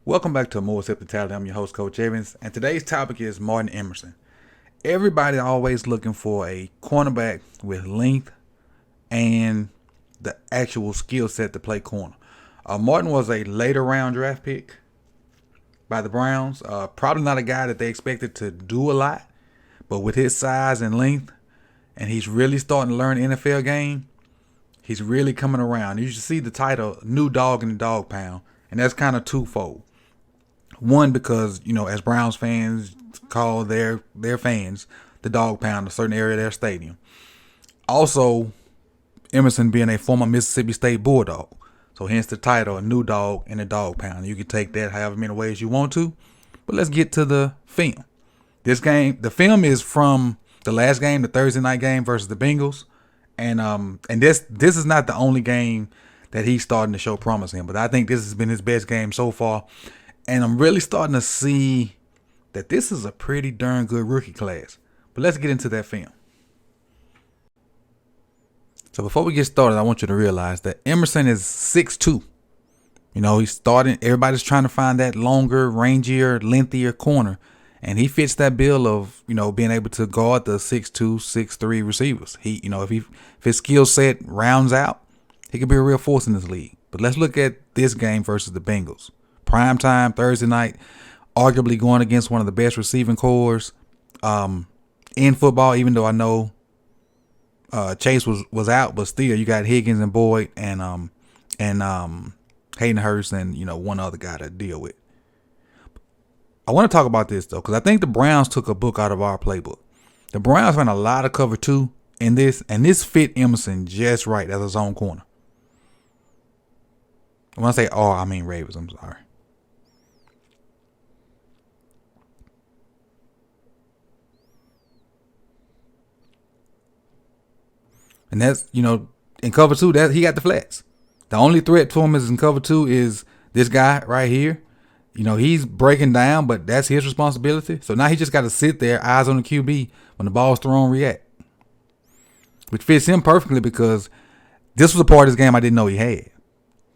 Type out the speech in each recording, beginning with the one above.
Welcome back to More Sip the Talent. I'm your host, Coach Evans, and today's topic is Martin Emerson. Everybody always looking for a cornerback with length and the actual skill set to play corner. Martin was a later round draft pick by the Browns. Probably not a guy that they expected to do a lot, but with his size and length, and he's really starting to learn the NFL game, he's really coming around. You should see the title, New Dog in the Dog Pound, and that's kind of twofold. One, because, as Browns fans call their fans the Dog Pound, a certain area of their stadium. Also, Emerson being a former Mississippi State Bulldog. So hence the title, a New Dog in the Dog Pound. You can take that however many ways you want to. But let's get to the film. The film is from the last game, the Thursday night game versus the Bengals. And this is not the only game that he's starting to show promise in. But I think this has been his best game so far. And I'm really starting to see that this is a pretty darn good rookie class. But let's get into that film. So before we get started, I want you to realize that Emerson is 6'2". He's starting. Everybody's trying to find that longer, rangier, lengthier corner. And he fits that bill of, being able to guard the 6'2", 6'3" receivers. If his skill set rounds out, he could be a real force in this league. But let's look at this game versus the Bengals. Prime time, Thursday night, arguably going against one of the best receiving cores in football, even though I know Chase was out, but still you got Higgins and Boyd and Hayden Hurst and, one other guy to deal with. I want to talk about this, though, because I think the Browns took a book out of our playbook. The Browns ran a lot of cover two in this, and this fit Emerson just right as a zone corner. When I say I mean Ravens, I'm sorry. And that's, in cover two, that he got the flats. The only threat to him is in cover two is this guy right here. He's breaking down, but that's his responsibility. So now he just got to sit there, eyes on the QB, when the ball's thrown, react. Which fits him perfectly because this was a part of his game I didn't know he had.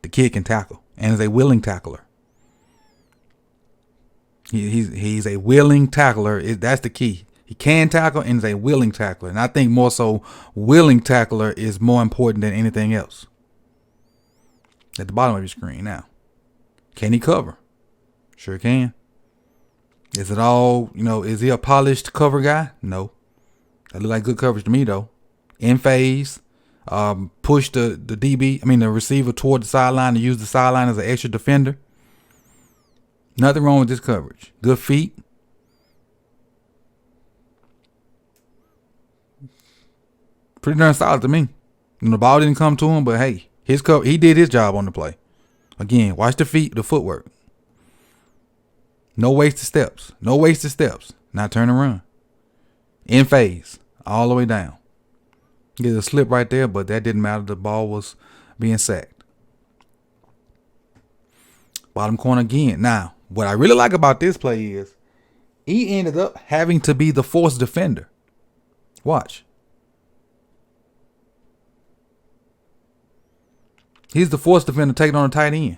The kid can tackle and is a willing tackler. He's a willing tackler. That's the key. He can tackle and is a willing tackler. And I think more so willing tackler is more important than anything else. At the bottom of your screen now. Can he cover? Sure can. Is it all, is he a polished cover guy? No. That look like good coverage to me, though. In phase. Push the the receiver toward the sideline to use the sideline as an extra defender. Nothing wrong with this coverage. Good feet. Pretty darn solid to me. The ball didn't come to him, but hey, he did his job on the play. Again, watch the feet, the footwork. No wasted steps. Not turn and run. In phase. All the way down. Get a slip right there, but that didn't matter. The ball was being sacked. Bottom corner again. Now, what I really like about this play is he ended up having to be the force defender. Watch. He's the force defender taking on a tight end.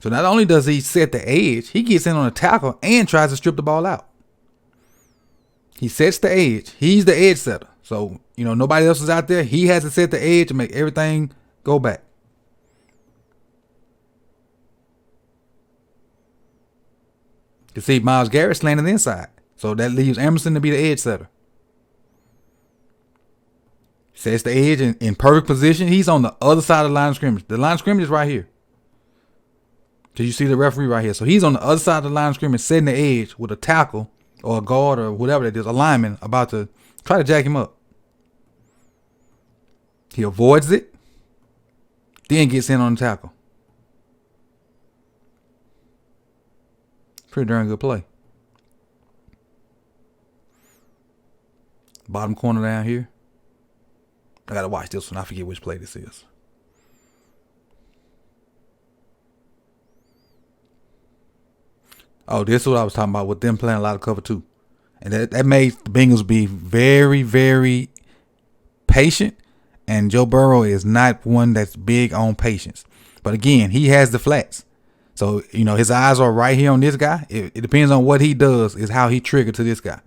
So not only does he set the edge, he gets in on a tackle and tries to strip the ball out. He sets the edge. He's the edge setter. So, nobody else is out there. He has to set the edge to make everything go back. You see Myles Garrett slanted inside. So that leaves Emerson to be the edge setter. Sets the edge in perfect position. He's on the other side of the line of scrimmage. The line of scrimmage is right here. So you see the referee right here. So he's on the other side of the line of scrimmage, setting the edge with a tackle or a guard or whatever that is, a lineman about to try to jack him up. He avoids it, then gets in on the tackle. Pretty darn good play. Bottom corner down here. I got to watch this one. I forget which play this is. Oh, this is what I was talking about with them playing a lot of cover two. And that made the Bengals be very, very patient. And Joe Burrow is not one that's big on patience. But again, he has the flats. So, his eyes are right here on this guy. It depends on what he does is how he triggered to this guy.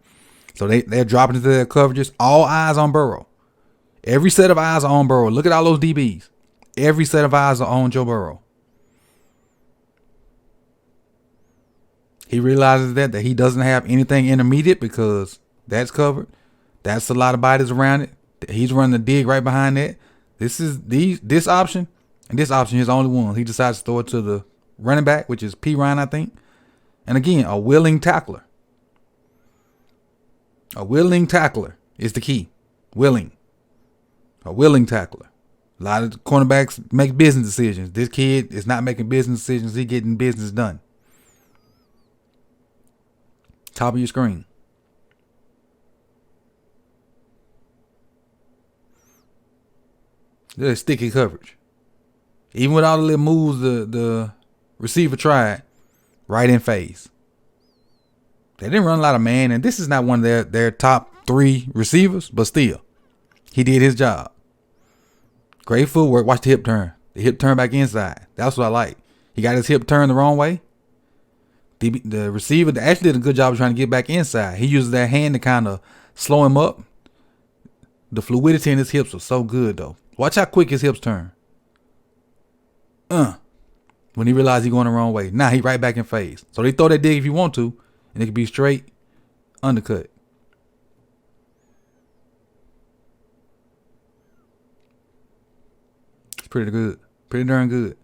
So they're dropping into their coverages. All eyes on Burrow. Every set of eyes are on Burrow. Look at all those DBs. Every set of eyes are on Joe Burrow. He realizes that he doesn't have anything intermediate because that's covered. That's a lot of bodies around it. He's running the dig right behind that. This option and this option is only one. He decides to throw it to the running back, which is P. Ryan, I think. And again, a willing tackler. A willing tackler is the key. Willing. A willing tackler. A lot of cornerbacks make business decisions. This kid is not making business decisions. He's getting business done. Top of your screen. There's sticky coverage. Even with all the little moves the receiver tried, right in phase. They didn't run a lot of man, and this is not one of their top 3 receivers, but still, he did his job. Great footwork. Watch the hip turn. The hip turn back inside. That's what I like. He got his hip turned the wrong way. The receiver actually did a good job of trying to get back inside. He uses that hand to kind of slow him up. The fluidity in his hips was so good, though. Watch how quick his hips turn. When he realized he's going the wrong way. Now he right back in phase. So they throw that dig if you want to, and it can be straight undercut. It's pretty good. Pretty darn good.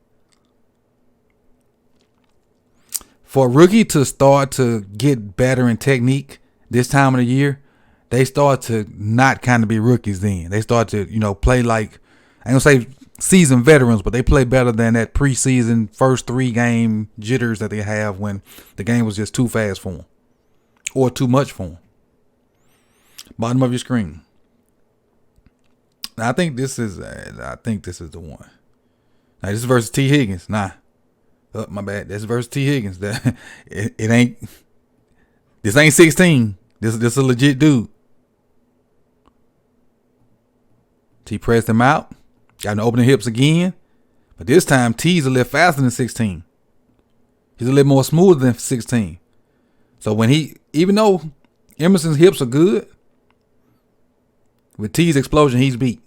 For a rookie to start to get better in technique this time of the year, they start to not kind of be rookies then. They start to, play like, I ain't gonna say seasoned veterans, but they play better than that preseason first 3 game jitters that they have when the game was just too fast for them or too much for them. Bottom of your screen. Now, I think this is the one. Now, this is versus T. Higgins. Oh, my bad. This is versus T. Higgins. It ain't. This ain't 16. This is a legit dude. T pressed him out. Got him to open the hips again. But this time, T's a little faster than 16. He's a little more smooth than 16. So even though Emerson's hips are good, with T's explosion, he's beat.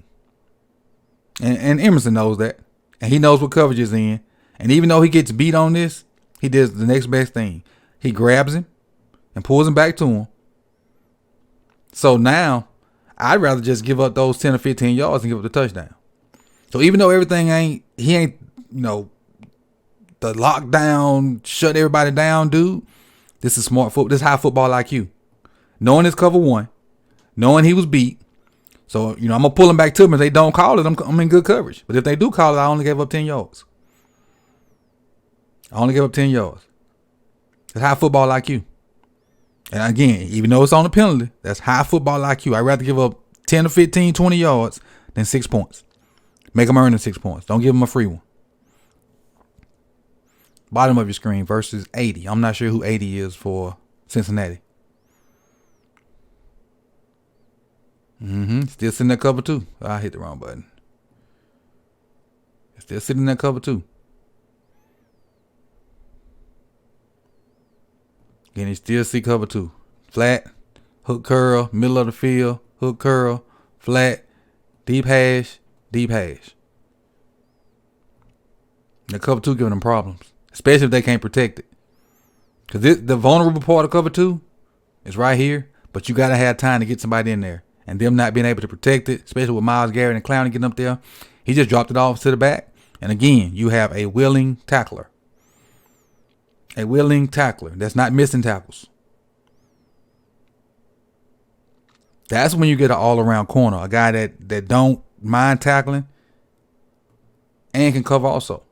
And Emerson knows that. And he knows what coverage is in. And even though he gets beat on this, he does the next best thing. He grabs him and pulls him back to him. So now, I'd rather just give up those 10 or 15 yards and give up the touchdown. So even though he ain't, the lockdown, shut everybody down, dude. This is smart football. This is high football IQ. Knowing it's cover 1, knowing he was beat. So, I'm going to pull him back to him. If they don't call it, I'm in good coverage. But if they do call it, I only gave up 10 yards. I only gave up 10 yards. That's high football IQ. And again, even though it's on the penalty, that's high football IQ. I'd rather give up 10 to 15, 20 yards than 6 points. Make them earn the 6 points. Don't give them a free one. Bottom of your screen versus 80. I'm not sure who 80 is for Cincinnati. Still sitting at cover 2. I hit the wrong button. Still sitting at cover 2. Again, you still see cover 2. Flat, hook curl, middle of the field, hook curl, flat, deep hash, deep hash. The cover 2 giving them problems, especially if they can't protect it. Because the vulnerable part of cover 2 is right here, but you got to have time to get somebody in there. And them not being able to protect it, especially with Myles Garrett and Clowney getting up there. He just dropped it off to the back. And again, you have a willing tackler. A willing tackler that's not missing tackles. That's when you get an all-around corner. A guy that don't mind tackling and can cover also.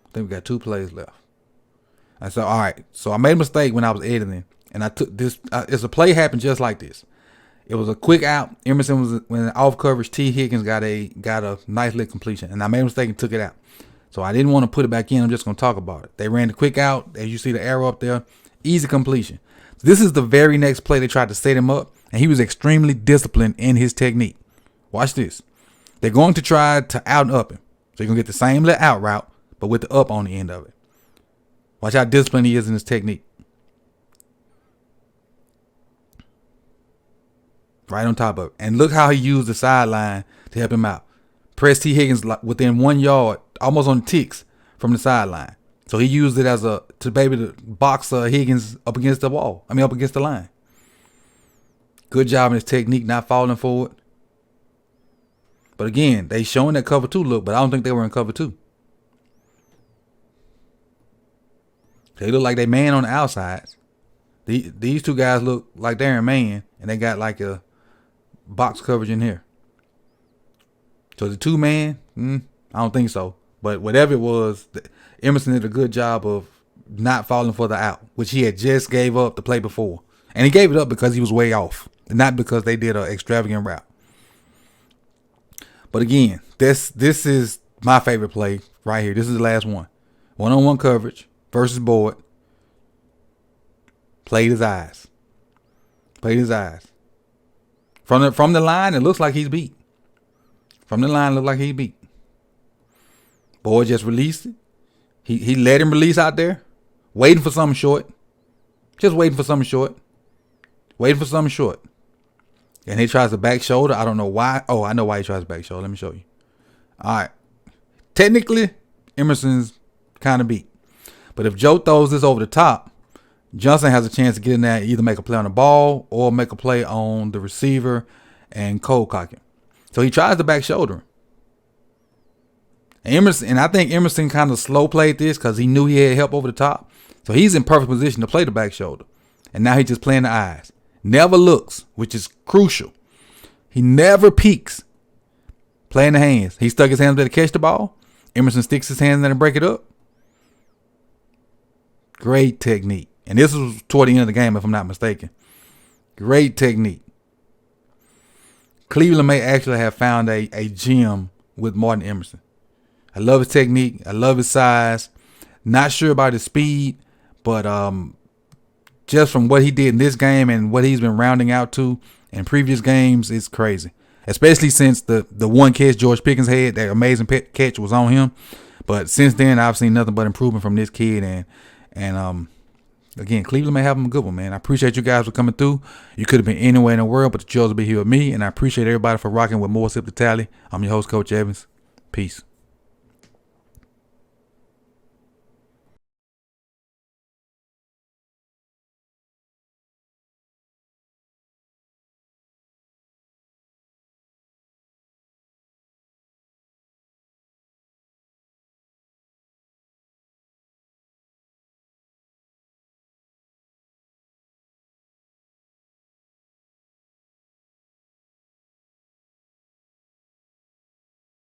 I think we got 2 plays left. I said, all right. So I made a mistake when I was editing. And I took this. It's a play happened just like this. It was a quick out. Emerson was when off coverage. T. Higgins got a nice little completion, and I made a mistake and took it out. So I didn't want to put it back in. I'm just going to talk about it. They ran the quick out, as you see the arrow up there. Easy completion. So this is the very next play they tried to set him up, and he was extremely disciplined in his technique. Watch this. They're going to try to out and up him. So you're going to get the same little out route, but with the up on the end of it. Watch how disciplined he is in his technique. Right on top of it. And look how he used the sideline to help him out. Press T. Higgins within 1 yard, almost on ticks from the sideline. So he used it as to be able to box Higgins up against the wall. Up against the line. Good job in his technique, not falling forward. But again, they showing that cover 2 look, but I don't think they were in cover 2. They look like they man on the outsides. These two guys look like they're in man, and they got like a box coverage in here. So the 2-man, I don't think so. But whatever it was, Emerson did a good job of not falling for the out, which he had just gave up the play before. And he gave it up because he was way off, and not because they did an extravagant route. But again, this is my favorite play right here. This is the last one. One-on-one coverage versus Boyd. Played his eyes. Played his eyes. From the line, it looks like he's beat. From the line, it looks like he's beat. Boyd just released it. He let him release out there. Waiting for something short. Just waiting for something short. Waiting for something short. And he tries the back shoulder. I don't know why. Oh, I know why he tries the back shoulder. Let me show you. All right. Technically, Emerson's kind of beat. But if Joe throws this over the top, Johnson has a chance to get in there and either make a play on the ball or make a play on the receiver and cold cock him. So he tries the back shoulder. And I think Emerson kind of slow played this because he knew he had help over the top. So he's in perfect position to play the back shoulder. And now he's just playing the eyes. Never looks, which is crucial. He never peeks. Playing the hands. He stuck his hands there to catch the ball. Emerson sticks his hands there to break it up. Great technique. And this was toward the end of the game, if I'm not mistaken. Great technique. Cleveland may actually have found a gem with Martin Emerson. I love his technique. I love his size. Not sure about his speed, but just from what he did in this game and what he's been rounding out to in previous games, it's crazy. Especially since the one catch George Pickens had, that amazing catch was on him. But since then, I've seen nothing but improvement from this kid. And again, Cleveland may have him a good one, man. I appreciate you guys for coming through. You could have been anywhere in the world, but you chose to be here with me. And I appreciate everybody for rocking with More Sip to Tally. I'm your host, Coach Evans. Peace.